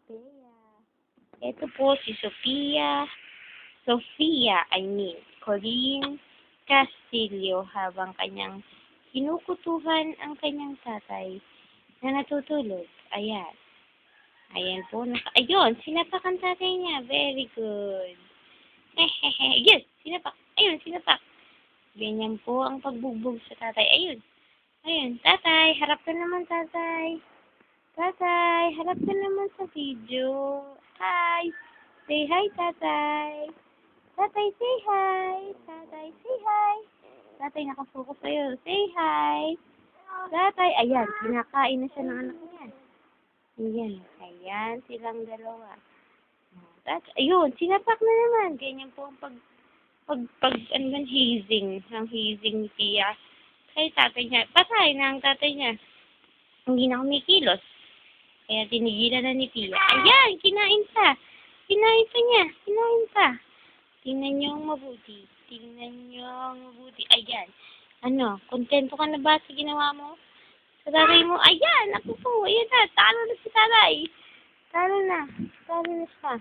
Bea. Ito po si Corinne Castillo habang kanyang kinukutuhan ang kanyang tatay na natutulog. Ayan. Ayan po. Ayun, sinapak ang tatay niya. Very good. Hehehe. Yes, sinapak. Ayun, sinapak. Ganyan po ang pagbugbog sa tatay. Ayun. Ayun, tatay. Harap ka naman, tatay. Tatay, harap ka naman sa video. Hi. Say hi, tatay. Tatay, say hi. Tatay, say hi. Tatay, nakafocus sa'yo. Say hi. Tatay, ayan, kinakain na siya ng anak niya. Ayan, ayan silang dalawa. Ayun, sinapak na naman. Ganyan po ang ano man, hazing ni Tia. Kay tatay niya, patay na ang tatay niya. Hindi na kumikilos. Kaya tinigilan na ni Tia. Ayan, kinain pa. Kinain pa niya. Kinain pa. Tingnan niyo mabuti. Tingnan niyo mabuti. Ayan. Ano, kontento ka na ba sa ginawa mo? Sa tatay mo? Ayan, ako po. Ayan na. Talo na si tatay. Talo na. Talo na siya.